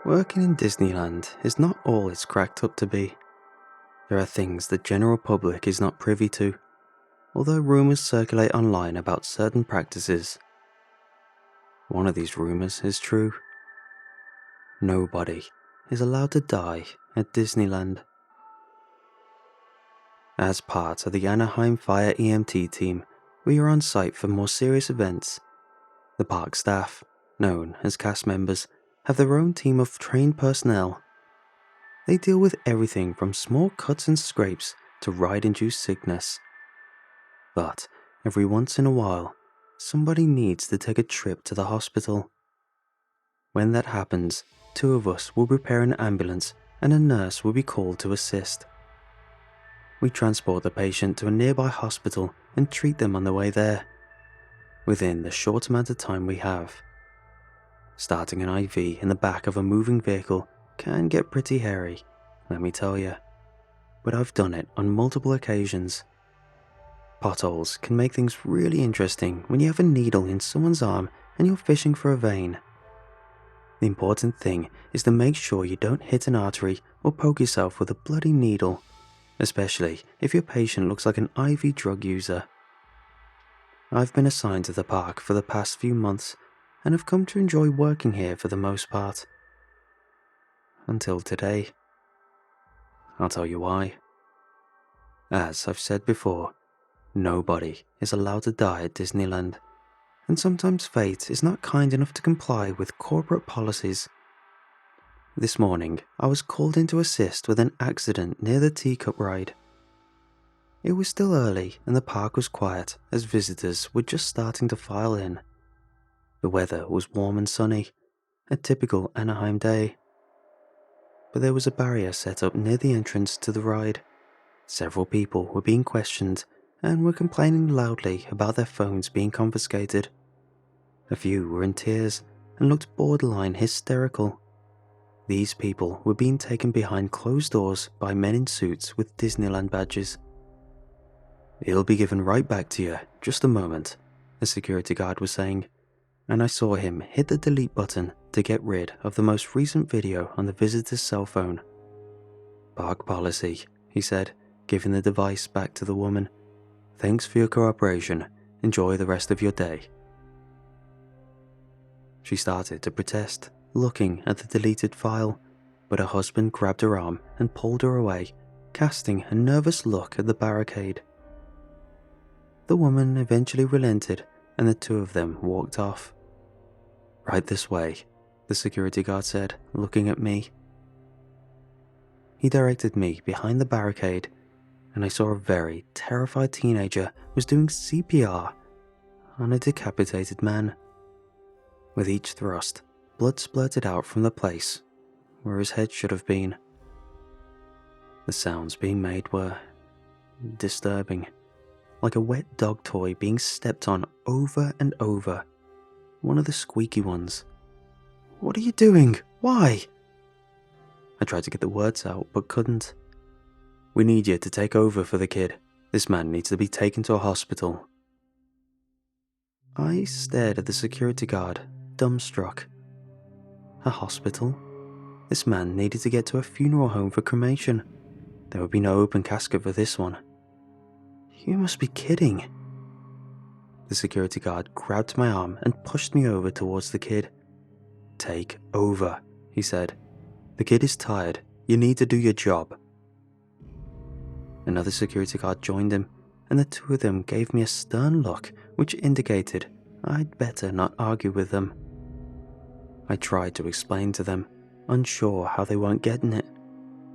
Working in Disneyland is not all it's cracked up to be. There are things the general public is not privy to, although rumours circulate online about certain practices. One of these rumours is true. Nobody is allowed to die at Disneyland. As part of the Anaheim Fire EMT team, we are on site for more serious events. The park staff, known as cast members, have their own team of trained personnel. They deal with everything from small cuts and scrapes to ride-induced sickness. But every once in a while, somebody needs to take a trip to the hospital. When that happens, two of us will prepare an ambulance and a nurse will be called to assist. We transport the patient to a nearby hospital and treat them on the way there, within the short amount of time we have. Starting an IV in the back of a moving vehicle can get pretty hairy, let me tell you, but I've done it on multiple occasions. Potholes can make things really interesting when you have a needle in someone's arm and you're fishing for a vein. The important thing is to make sure you don't hit an artery or poke yourself with a bloody needle, especially if your patient looks like an IV drug user. I've been assigned to the park for the past few months and have come to enjoy working here for the most part. Until today. I'll tell you why. As I've said before, nobody is allowed to die at Disneyland, and sometimes fate is not kind enough to comply with corporate policies. This morning, I was called in to assist with an accident near the teacup ride. It was still early and the park was quiet as visitors were just starting to file in. The weather was warm and sunny, a typical Anaheim day. But there was a barrier set up near the entrance to the ride. Several people were being questioned and were complaining loudly about their phones being confiscated. A few were in tears and looked borderline hysterical. These people were being taken behind closed doors by men in suits with Disneyland badges. "It'll be given right back to you, just a moment," a security guard was saying, and I saw him hit the delete button to get rid of the most recent video on the visitor's cell phone. "Park policy," he said, giving the device back to the woman. "Thanks for your cooperation. Enjoy the rest of your day." She started to protest, looking at the deleted file, but her husband grabbed her arm and pulled her away, casting a nervous look at the barricade. The woman eventually relented and the two of them walked off. "Right this way," the security guard said, looking at me. He directed me behind the barricade, and I saw a very terrified teenager was doing CPR on a decapitated man. With each thrust, blood splurted out from the place where his head should have been. The sounds being made were disturbing, like a wet dog toy being stepped on over and over. One of the squeaky ones. "What are you doing? Why?" I tried to get the words out, but couldn't. "We need you to take over for the kid. This man needs to be taken to a hospital." I stared at the security guard, dumbstruck. A hospital? This man needed to get to a funeral home for cremation. There would be no open casket for this one. "You must be kidding." The security guard grabbed my arm and pushed me over towards the kid. "Take over," he said. "The kid is tired. You need to do your job." Another security guard joined him, and the two of them gave me a stern look which indicated I'd better not argue with them. I tried to explain to them, unsure how they weren't getting it.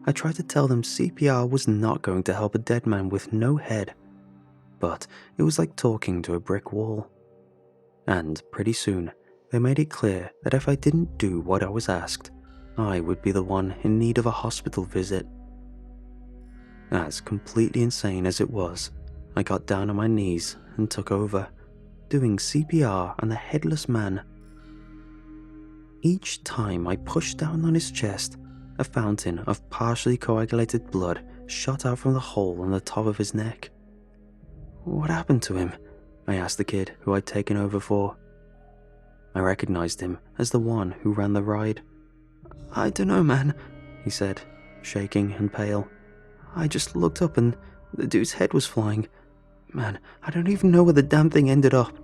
I tried to tell them CPR was not going to help a dead man with no head, but it was like talking to a brick wall. And pretty soon, they made it clear that if I didn't do what I was asked, I would be the one in need of a hospital visit. As completely insane as it was, I got down on my knees and took over, doing CPR on the headless man. Each time I pushed down on his chest, a fountain of partially coagulated blood shot out from the hole on the top of his neck. "What happened to him?" I asked the kid who I'd taken over for. I recognized him as the one who ran the ride. I don't know, man, he said, shaking and pale. I just looked up and the dude's head was flying. Man, I don't even know where the damn thing ended up.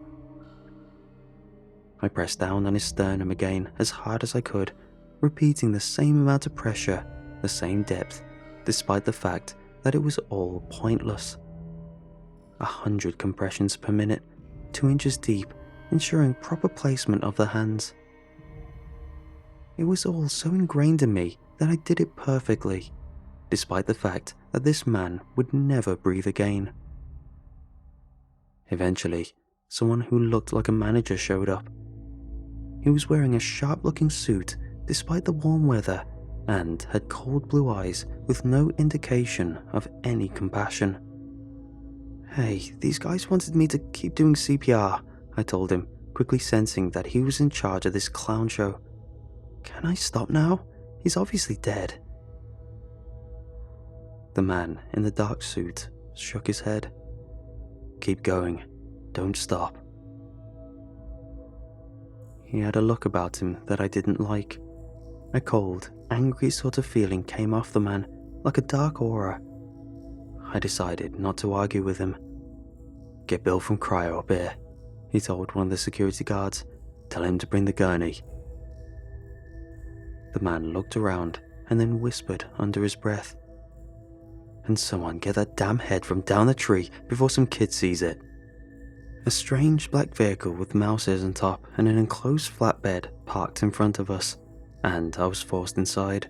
I pressed down on his sternum again as hard as I could, repeating the same amount of pressure, the same depth, despite the fact that it was all pointless. 100 compressions per minute, 2 inches deep, ensuring proper placement of the hands. It was all so ingrained in me that I did it perfectly, despite the fact that this man would never breathe again. Eventually, someone who looked like a manager showed up. He was wearing a sharp-looking suit despite the warm weather and had cold blue eyes with no indication of any compassion. Hey, these guys wanted me to keep doing CPR, I told him, quickly sensing that he was in charge of this clown show. Can I stop now? He's obviously dead. The man in the dark suit shook his head. Keep going. Don't stop. He had a look about him that I didn't like. A cold, angry sort of feeling came off the man, like a dark aura. I decided not to argue with him. Get Bill from Cryo up here, he told one of the security guards. Tell him to bring the gurney. The man looked around and then whispered under his breath. And someone get that damn head from down the tree before some kid sees it. A strange black vehicle with mouses on top and an enclosed flatbed parked in front of us, and I was forced inside,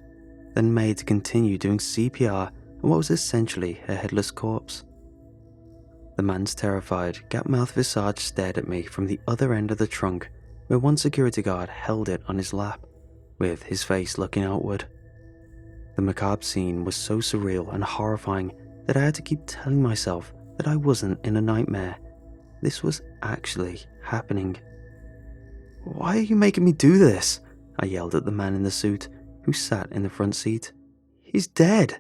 then made to continue doing CPR on what was essentially a headless corpse. The man's terrified, gap-mouthed visage stared at me from the other end of the trunk, where one security guard held it on his lap, with his face looking outward. The macabre scene was so surreal and horrifying that I had to keep telling myself that I wasn't in a nightmare. This was actually happening. Why are you making me do this? I yelled at the man in the suit, who sat in the front seat. He's dead.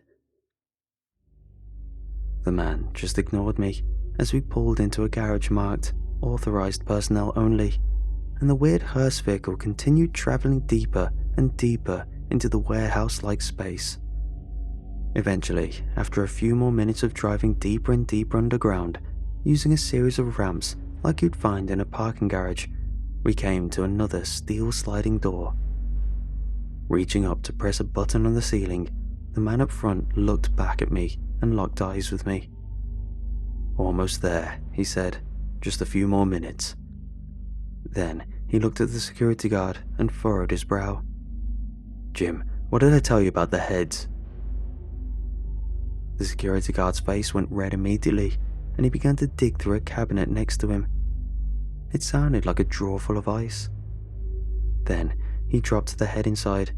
The man just ignored me as we pulled into a garage marked Authorized Personnel Only, and the weird hearse vehicle continued traveling deeper and deeper into the warehouse-like space. Eventually, after a few more minutes of driving deeper and deeper underground, using a series of ramps like you'd find in a parking garage, we came to another steel sliding door. Reaching up to press a button on the ceiling, the man up front looked back at me and locked eyes with me. Almost there, he said. Just a few more minutes. Then he looked at the security guard and furrowed his brow. Jim, what did I tell you about the heads? The security guard's face went red immediately, and he began to dig through a cabinet next to him. It sounded like a drawer full of ice. Then he dropped the head inside.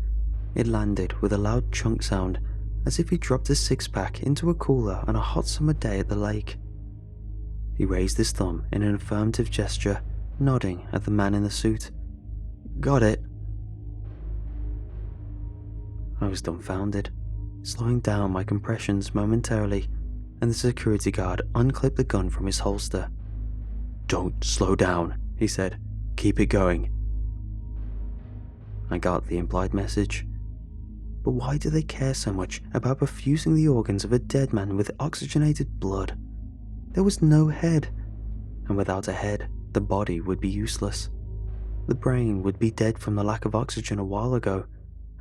It landed with a loud chunk sound, as if he dropped a six-pack into a cooler on a hot summer day at the lake. He raised his thumb in an affirmative gesture, nodding at the man in the suit. Got it. I was dumbfounded, slowing down my compressions momentarily, and the security guard unclipped the gun from his holster. Don't slow down, he said. Keep it going. I got the implied message. But why do they care so much about perfusing the organs of a dead man with oxygenated blood? There was no head, and without a head, the body would be useless. The brain would be dead from the lack of oxygen a while ago,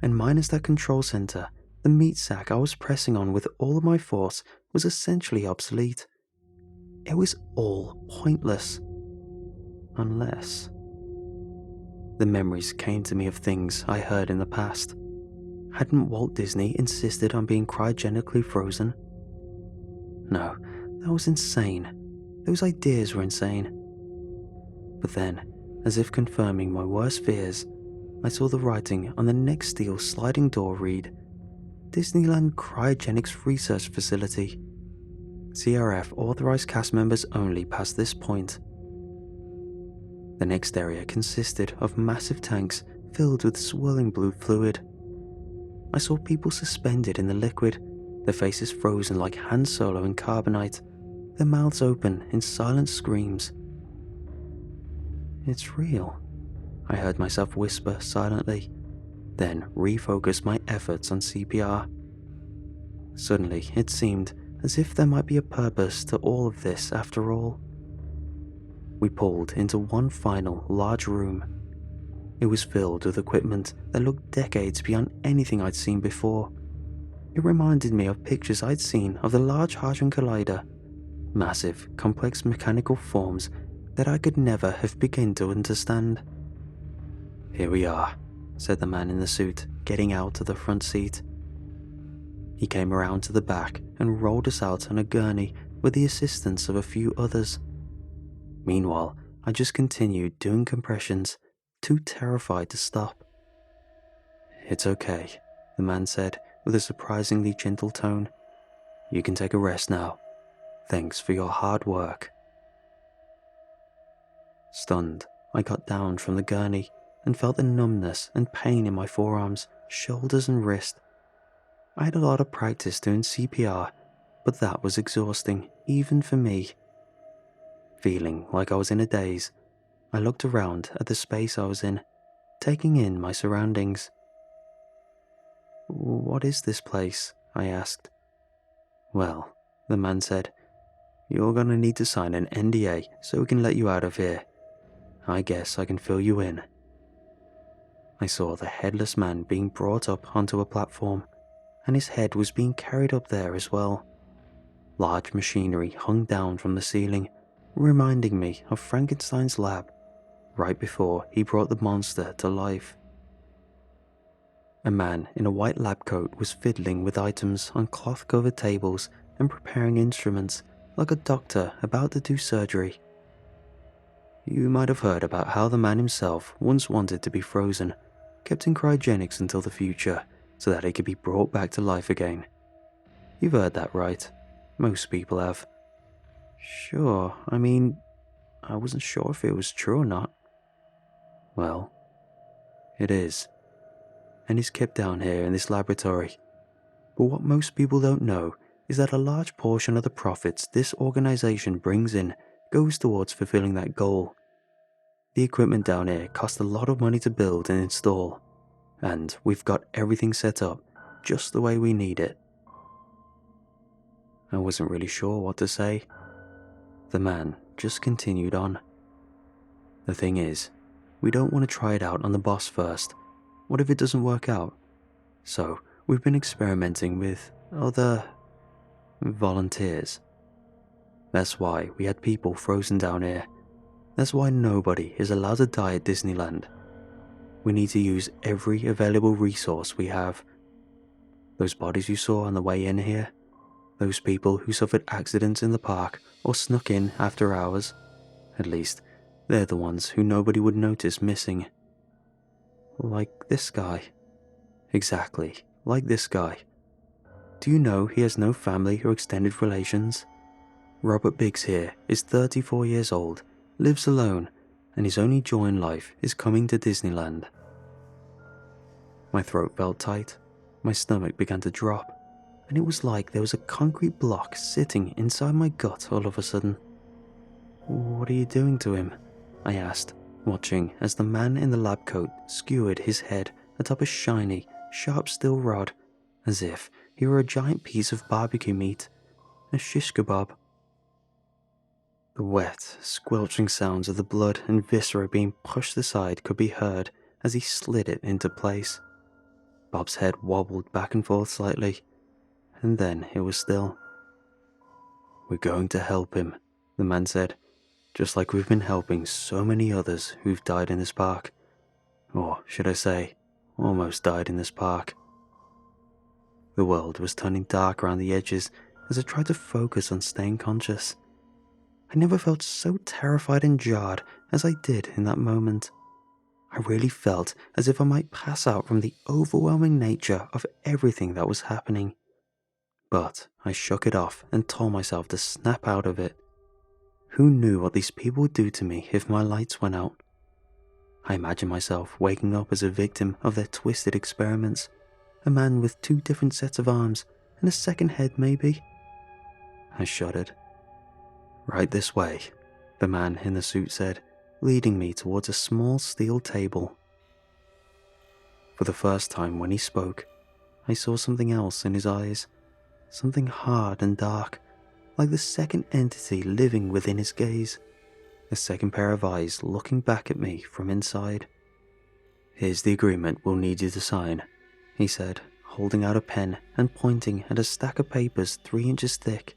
and minus that control center, the meat sack I was pressing on with all of my force was essentially obsolete. It was all pointless. Unless... The memories came to me of things I heard in the past. Hadn't Walt Disney insisted on being cryogenically frozen? No, that was insane. Those ideas were insane. But then, as if confirming my worst fears, I saw the writing on the next steel sliding door read, Disneyland Cryogenics Research Facility. CRF authorized cast members only past this point. The next area consisted of massive tanks filled with swirling blue fluid. I saw people suspended in the liquid, their faces frozen like Han Solo in carbonite, their mouths open in silent screams. It's real, I heard myself whisper silently. then refocus my efforts on CPR. Suddenly, it seemed as if there might be a purpose to all of this after all. We pulled into one final large room. It was filled with equipment that looked decades beyond anything I'd seen before. It reminded me of pictures I'd seen of the Large Hadron Collider, massive, complex mechanical forms that I could never have begun to understand. "Here we are," said the man in the suit, getting out of the front seat. He came around to the back and rolled us out on a gurney with the assistance of a few others. Meanwhile, I just continued doing compressions, too terrified to stop. "It's okay," the man said with a surprisingly gentle tone. "You can take a rest now. Thanks for your hard work." Stunned, I got down from the gurney and felt the numbness and pain in my forearms, shoulders and wrist. I had a lot of practice doing CPR, but that was exhausting, even for me. Feeling like I was in a daze, I looked around at the space I was in, taking in my surroundings. "What is this place?" I asked. "Well," the man said, "you're gonna need to sign an NDA so we can let you out of here. I guess I can fill you in." I saw the headless man being brought up onto a platform, and his head was being carried up there as well. Large machinery hung down from the ceiling, reminding me of Frankenstein's lab, right before he brought the monster to life. A man in a white lab coat was fiddling with items on cloth-covered tables and preparing instruments like a doctor about to do surgery. You might have heard about how the man himself once wanted to be frozen, kept in cryogenics until the future, so that he could be brought back to life again. You've heard that, right? Most people have. Sure, I wasn't sure if it was true or not. Well, it is. And he's kept down here in this laboratory. But what most people don't know is that a large portion of the profits this organization brings in goes towards fulfilling that goal. The equipment down here cost a lot of money to build and install, and we've got everything set up just the way we need it. I wasn't really sure what to say. The man just continued on. "The thing is, we don't want to try it out on the boss first. What if it doesn't work out? So we've been experimenting with other volunteers. That's why we had people frozen down here. That's why nobody is allowed to die at Disneyland. We need to use every available resource we have. Those bodies you saw on the way in here, those people who suffered accidents in the park or snuck in after hours, at least they're the ones who nobody would notice missing. Like this guy. Exactly, like this guy. Do you know he has no family or extended relations? Robert Biggs here is 34 years old, lives alone, and his only joy in life is coming to Disneyland." My throat felt tight, my stomach began to drop, and it was like there was a concrete block sitting inside my gut all of a sudden. "What are you doing to him?" I asked, watching as the man in the lab coat skewered his head atop a shiny, sharp steel rod, as if he were a giant piece of barbecue meat, a shish kebab. The wet, squelching sounds of the blood and viscera being pushed aside could be heard as he slid it into place. Bob's head wobbled back and forth slightly, and then it was still. "We're going to help him," the man said, "just like we've been helping so many others who've died in this park. Or should I say, almost died in this park." The world was turning dark around the edges as I tried to focus on staying conscious. I never felt so terrified and jarred as I did in that moment. I really felt as if I might pass out from the overwhelming nature of everything that was happening. But I shook it off and told myself to snap out of it. Who knew what these people would do to me if my lights went out? I imagined myself waking up as a victim of their twisted experiments, a man with 2 different sets of arms and a second head maybe. I shuddered. "Right this way," the man in the suit said, leading me towards a small steel table. For the first time when he spoke, I saw something else in his eyes, something hard and dark, like the second entity living within his gaze, a second pair of eyes looking back at me from inside. "Here's the agreement we'll need you to sign," he said, holding out a pen and pointing at a stack of papers 3 inches thick.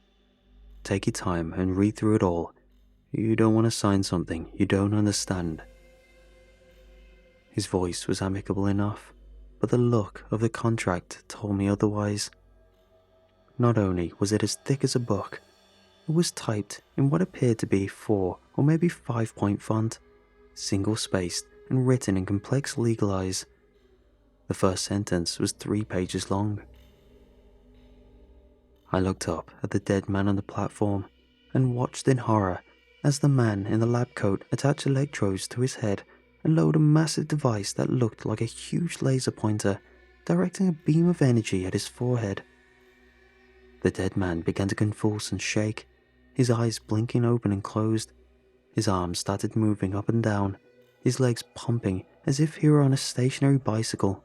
"Take your time and read through it all. You don't want to sign something you don't understand." His voice was amicable enough, but the look of the contract told me otherwise. Not only was it as thick as a book, it was typed in what appeared to be 4 or maybe 5-point font, single-spaced and written in complex legal eyes. The first sentence was 3 pages long. I looked up at the dead man on the platform and watched in horror as the man in the lab coat attached electrodes to his head and lowered a massive device that looked like a huge laser pointer, directing a beam of energy at his forehead. The dead man began to convulse and shake, his eyes blinking open and closed. His arms started moving up and down, his legs pumping as if he were on a stationary bicycle.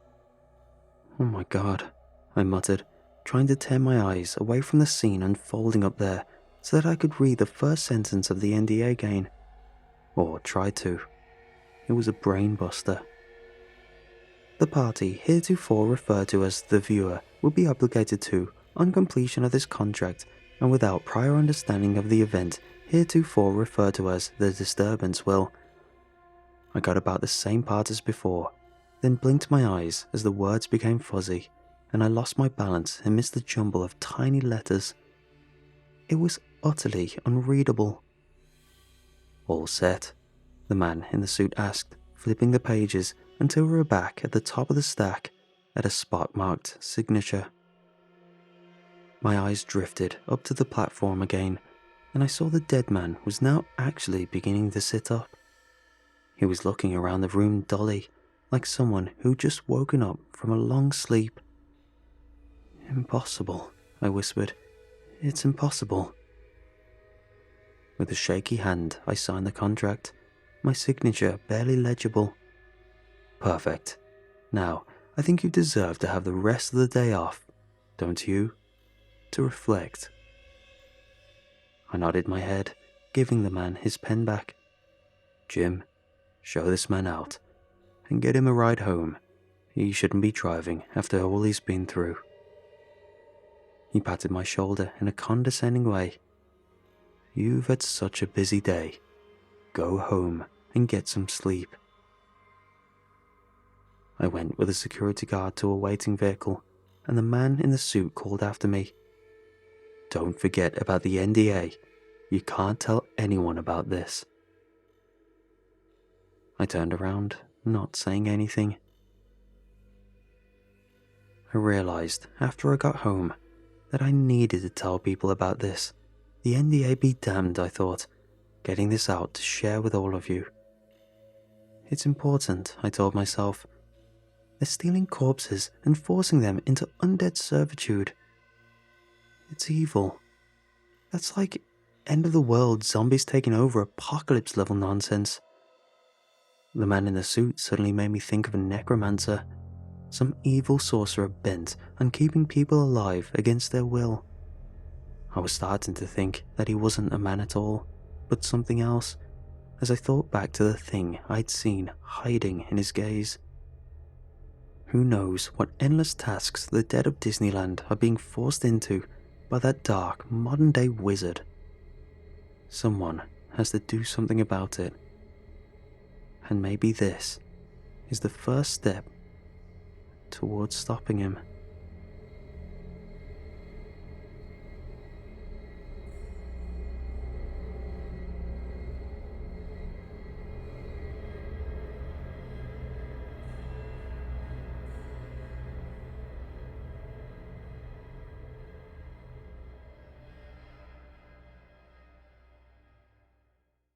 "Oh my God," I muttered, trying to tear my eyes away from the scene unfolding up there so that I could read the first sentence of the NDA again. Or try to. It was a brain buster. "The party heretofore referred to as the viewer will be obligated to, on completion of this contract and without prior understanding of the event heretofore referred to as the disturbance will..." I got about the same part as before, then blinked my eyes as the words became fuzzy, and I lost my balance amidst the jumble of tiny letters. It was utterly unreadable. "All set?" the man in the suit asked, flipping the pages until we were back at the top of the stack at a spot marked signature. My eyes drifted up to the platform again, and I saw the dead man was now actually beginning to sit up. He was looking around the room dully, like someone who'd just woken up from a long sleep. "Impossible," I whispered. "It's impossible." With a shaky hand, I signed the contract, my signature barely legible. "Perfect. Now, I think you deserve to have the rest of the day off, don't you? To reflect." I nodded my head, giving the man his pen back. "Jim, show this man out, and get him a ride home. He shouldn't be driving after all he's been through." He patted my shoulder in a condescending way. "You've had such a busy day. Go home and get some sleep." I went with a security guard to a waiting vehicle, and the man in the suit called after me, "Don't forget about the NDA. You can't tell anyone about this." I turned around, not saying anything. I realized after I got home that I needed to tell people about this. The NDA be damned, I thought, getting this out to share with all of you. It's important, I told myself. They're stealing corpses and forcing them into undead servitude. It's evil. That's like end of the world zombies taking over apocalypse level nonsense. The man in the suit suddenly made me think of a necromancer, some evil sorcerer bent on keeping people alive against their will. I was starting to think that he wasn't a man at all, but something else, as I thought back to the thing I'd seen hiding in his gaze. Who knows what endless tasks the dead of Disneyland are being forced into by that dark modern-day wizard. Someone has to do something about it. And maybe this is the first step towards stopping him.